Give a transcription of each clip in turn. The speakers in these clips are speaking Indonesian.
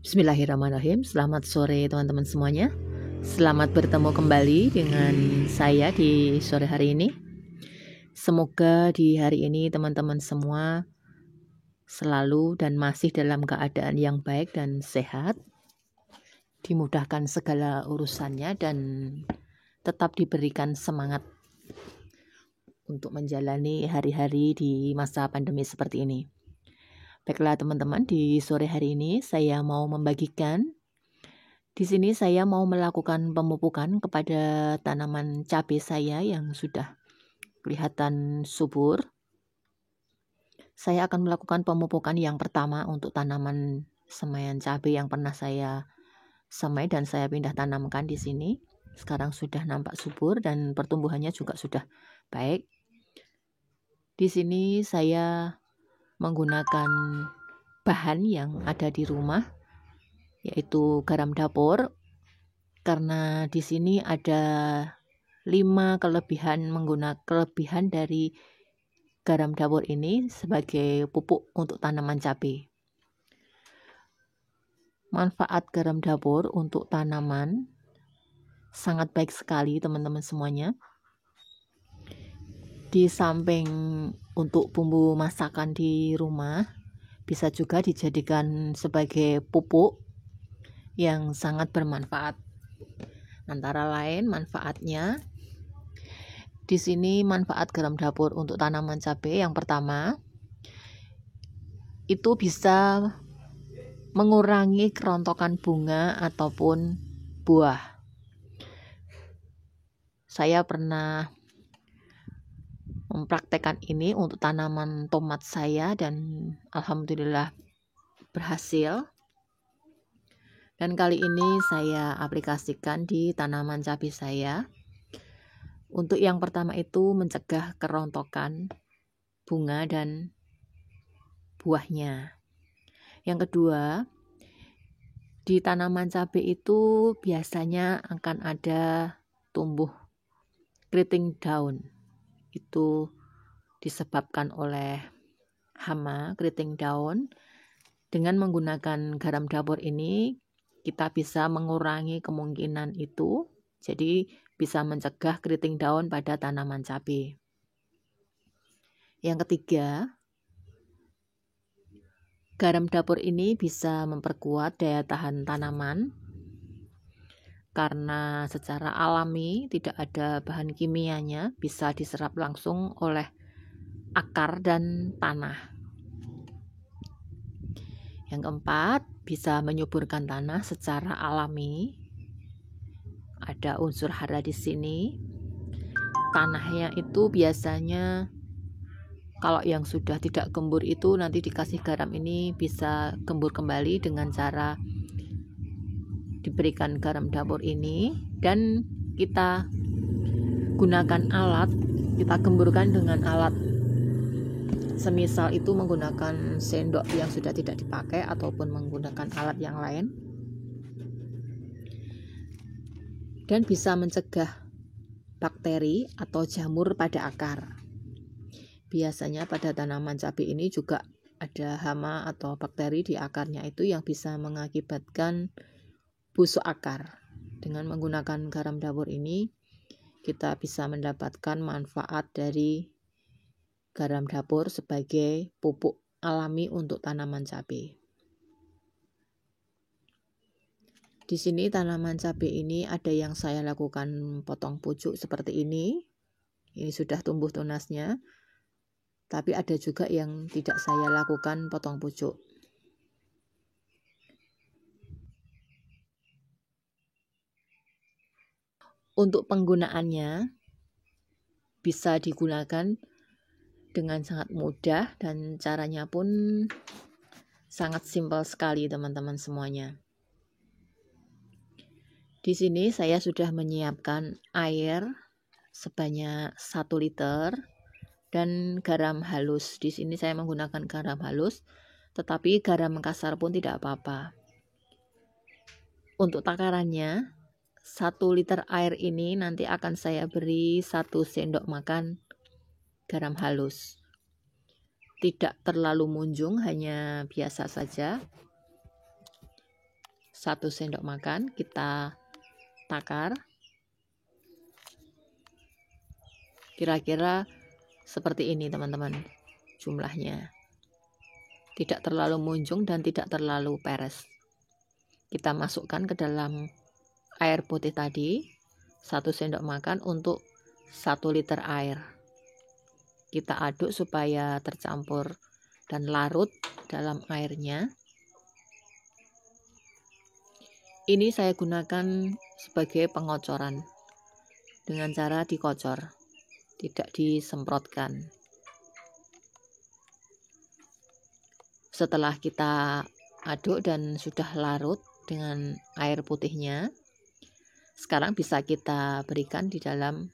Bismillahirrahmanirrahim. Selamat sore teman-teman semuanya. Selamat bertemu kembali dengan saya di sore hari ini. Semoga di hari ini teman-teman semua selalu dan masih dalam keadaan yang baik dan sehat, dimudahkan segala urusannya dan tetap diberikan semangat untuk menjalani hari-hari di masa pandemi seperti ini. Baiklah teman-teman, di sore hari ini saya mau membagikan, di sini saya mau melakukan pemupukan kepada tanaman cabai saya yang sudah kelihatan subur. Saya akan melakukan pemupukan yang pertama untuk tanaman semaian cabai yang pernah saya semai dan saya pindah tanamkan di sini. Sekarang sudah nampak subur dan pertumbuhannya juga sudah baik. Di sini saya menggunakan bahan yang ada di rumah, yaitu garam dapur, karena di sini ada 5 kelebihan dari garam dapur ini sebagai pupuk untuk tanaman cabai. Manfaat garam dapur untuk tanaman sangat baik sekali teman-teman semuanya. Di samping untuk bumbu masakan di rumah, bisa juga dijadikan sebagai pupuk yang sangat bermanfaat. Antara lain manfaatnya, di sini manfaat garam dapur untuk tanaman cabai yang pertama, itu bisa mengurangi kerontokan bunga ataupun buah. Saya pernah mempraktekkan ini untuk tanaman tomat saya dan alhamdulillah berhasil. Dan kali ini saya aplikasikan di tanaman cabai saya. Untuk yang pertama itu mencegah kerontokan bunga dan buahnya. Yang kedua, di tanaman cabai itu biasanya akan ada tumbuh keriting daun. Itu disebabkan oleh hama keriting daun. Dengan menggunakan garam dapur ini, kita bisa mengurangi kemungkinan itu. Jadi bisa mencegah keriting daun pada tanaman cabai. Yang ketiga, garam dapur ini bisa memperkuat daya tahan tanaman karena secara alami tidak ada bahan kimianya, bisa diserap langsung oleh akar dan tanah. Yang keempat, bisa menyuburkan tanah secara alami. Ada unsur hara di sini. Tanahnya itu biasanya kalau yang sudah tidak gembur itu nanti dikasih garam ini bisa gembur kembali dengan cara diberikan garam dapur ini, dan kita gunakan alat, kita gemburkan dengan alat, semisal itu menggunakan sendok yang sudah tidak dipakai ataupun menggunakan alat yang lain, dan bisa mencegah bakteri atau jamur pada akar. Biasanya pada tanaman cabai ini juga ada hama atau bakteri di akarnya itu yang bisa mengakibatkan busuk akar. Dengan menggunakan garam dapur ini, kita bisa mendapatkan manfaat dari garam dapur sebagai pupuk alami untuk tanaman cabai. Di sini tanaman cabai ini ada yang saya lakukan potong pucuk seperti ini. Ini sudah tumbuh tunasnya. Tapi ada juga yang tidak saya lakukan potong pucuk. Untuk penggunaannya bisa digunakan dengan sangat mudah dan caranya pun sangat simpel sekali teman-teman semuanya. Di sini saya sudah menyiapkan air sebanyak 1 liter dan garam halus. Di sini saya menggunakan garam halus, tetapi garam kasar pun tidak apa-apa. Untuk takarannya, 1 liter air ini nanti akan saya beri 1 sendok makan garam halus. Tidak terlalu munjung, hanya biasa saja. 1 sendok makan kita takar. Kira-kira seperti ini teman-teman jumlahnya. Tidak terlalu munjung dan tidak terlalu peres. Kita masukkan ke dalam air putih tadi 1 sendok makan untuk 1 liter air. Kita aduk supaya tercampur dan larut dalam airnya. Ini saya gunakan sebagai pengocoran dengan cara dikocor, tidak disemprotkan. Setelah kita aduk dan sudah larut dengan air putihnya, sekarang bisa kita berikan di dalam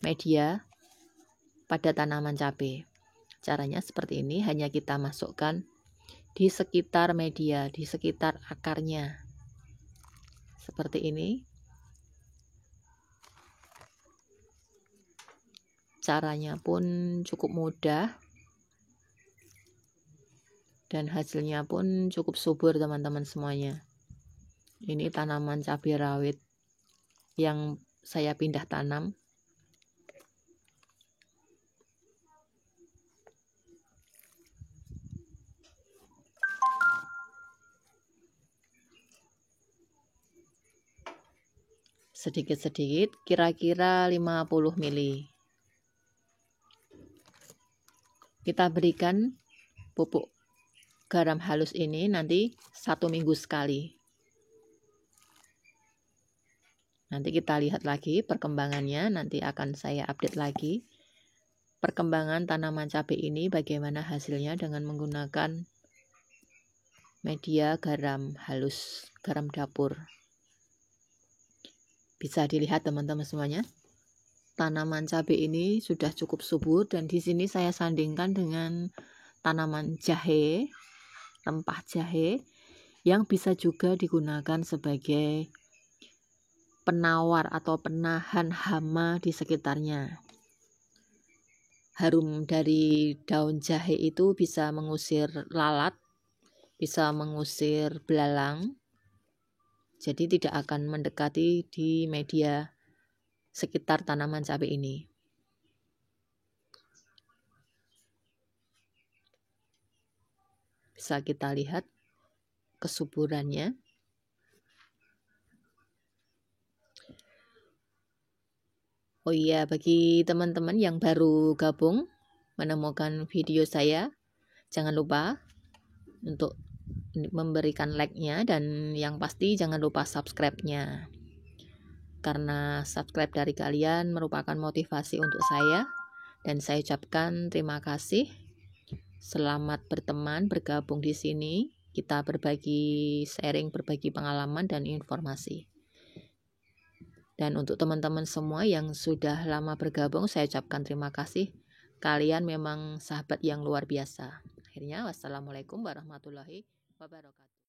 media pada tanaman cabai. Caranya seperti ini, hanya kita masukkan di sekitar media, di sekitar akarnya. Seperti ini. Caranya pun cukup mudah. Dan hasilnya pun cukup subur teman-teman semuanya. Ini tanaman cabai rawit yang saya pindah tanam. Sedikit-sedikit, kira-kira 50 ml. Kita berikan pupuk garam halus ini nanti 1 minggu sekali. Nanti kita lihat lagi perkembangannya, nanti akan saya update lagi perkembangan tanaman cabai ini bagaimana hasilnya dengan menggunakan media garam halus, garam dapur. Bisa dilihat teman-teman semuanya, tanaman cabai ini sudah cukup subur dan di sini saya sandingkan dengan tanaman jahe, rempah jahe yang bisa juga digunakan sebagai penawar atau penahan hama di sekitarnya. Harum dari daun jahe itu bisa mengusir lalat, bisa mengusir belalang, jadi tidak akan mendekati di media sekitar tanaman cabai ini. Bisa kita lihat kesuburannya. Oh iya, bagi teman-teman yang baru gabung menemukan video saya, jangan lupa untuk memberikan like-nya dan yang pasti jangan lupa subscribe-nya. Karena subscribe dari kalian merupakan motivasi untuk saya dan saya ucapkan terima kasih. Selamat berteman, bergabung di sini. Kita berbagi sharing, berbagi pengalaman dan informasi. Dan untuk teman-teman semua yang sudah lama bergabung, saya ucapkan terima kasih. Kalian memang sahabat yang luar biasa. Akhirnya, wassalamualaikum warahmatullahi wabarakatuh.